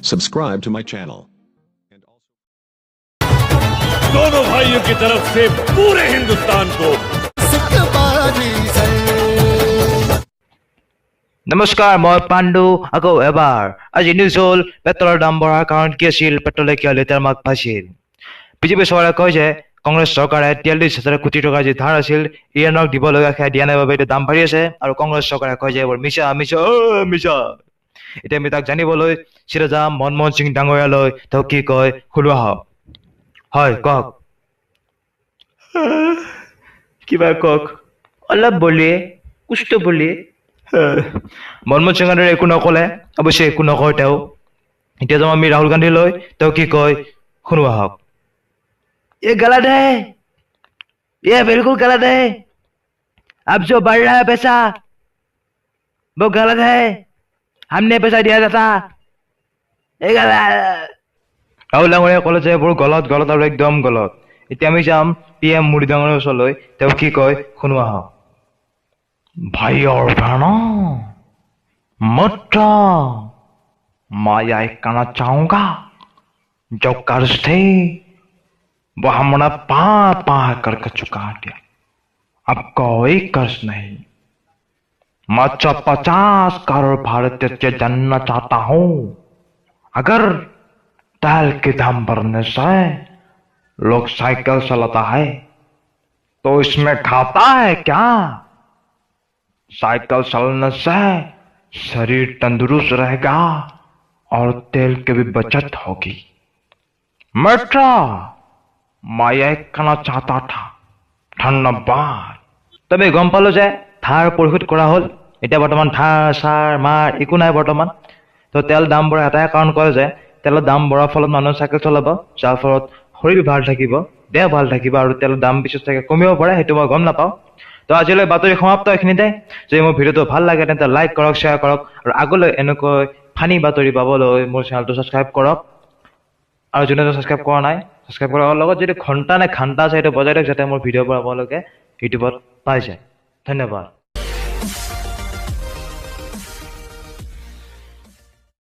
subscribe to my channel. दोनों भाइयों की तरफ से पूरे हिंदुस्तान को নমস্কাৰ মই পাণ্ডু আকৌ এবাৰ আজি নিউজ হ'ল পেট্ৰলৰ দাম বঢ়াৰ কাৰণ কি আছিল পেট্ৰলে কিয় লিটাৰ মাক পাইছিল বিজেপি চৰকাৰে কয় যে কংগ্ৰেছ চৰকাৰে 43,000 কোটি টকাৰ যি ধাৰ আছিল ইৰাণক দিবলগীয়া সেয়া দিয়া নাই বাবে এইটো দাম বাঢ়ি আছে আৰু কংগ্ৰেছ চৰকাৰে কয় যে এইবোৰ মিছা মিছা মিছা এতিয়া আমি তাক জানিবলৈ চিধা যাম মনমোহন সিং ডাঙৰীয়ালৈ তেওঁ কি কয় শুনো আহক হয় কওক কিবা কওক অলপ বলিয়ে কুষ্ট বলিয়ে মনমোহন সিঙৰ দৰে একো নকলে অৱশ্যে একো নকয় তেওঁ এতিয়া যাম আমি ৰাহুল গান্ধীলৈ তেওঁ কি কয় শুনো আহক ये गलत है ये बिल्कुल गलत है अब जो बढ़ रहा है पैसा वो गलत है हमने पैसा दिया था ये गलत ৰাহুল ডাঙৰীয়াই ক'লে যে এইবোৰ গলত গলত আৰু একদম গলত এতিয়া আমি যাম PM মোদী ডাঙৰীয়াৰ ওচৰলৈ তেওঁ কি কয় শুনো আহক भाई और बहनों मित्रों मैं यह कहना चाहूंगा जो कर्ज थे वो हमने पा करके चुका दिया अब कोई कर्ज नहीं मैं 50 करोड़ भारतीय से जानना चाहता हूं अगर तेल के दाम बढ़ने से लोग साइकिल चलाता है तो इसमें खाता है क्या साइकिल चलने से शरीर तंदुरुस्त रहेगा और तेल की भी बचत होगी मित्रा मैं यह कहना चाहता था धन्यवाद तबे गम पालो जे ধাৰ পৰিশোধ কৰা হ'ল এতিয়া বৰ্তমান ধাৰ সাৰ মাৰ একো নাই বৰ্তমান তো তেল দাম বঢ়া এটাই কাৰণ কয় যে তেলৰ দাম বঢ়াৰ ফলত মানুহ চাইকেল চলাব যাৰ ফলত শৰীৰ ভাল থাকিব দেহ ভাল থাকিব আৰু তেলৰ দাম পিছত চাগে কমিব পাৰে সেইটো মই গম নাপাওঁ তো আজিলৈ বাতৰি সমাপ্ত এইখিনিতে যদি মোৰ ভিডিঅ'টো ভাল লাগে তেন্তে লাইক কৰক শ্বেয়াৰ কৰক আৰু আগলৈ এনেকৈ ফানি বাতৰি পাবলৈ মোৰ চেনেলটো ছাবস্ক্ৰাইব কৰক আৰু যোনে ছাবস্ক্ৰাইব কৰা নাই ছাবস্ক্ৰাইব কৰাৰ লগত যদি ঘণ্টা নে ঘণ্টা আছে সেইটো বজাই দিয়ক যাতে মোৰ ভিডিঅ' পাবলৈকে ইউটিউবত পাই যায় ধন্যবাদ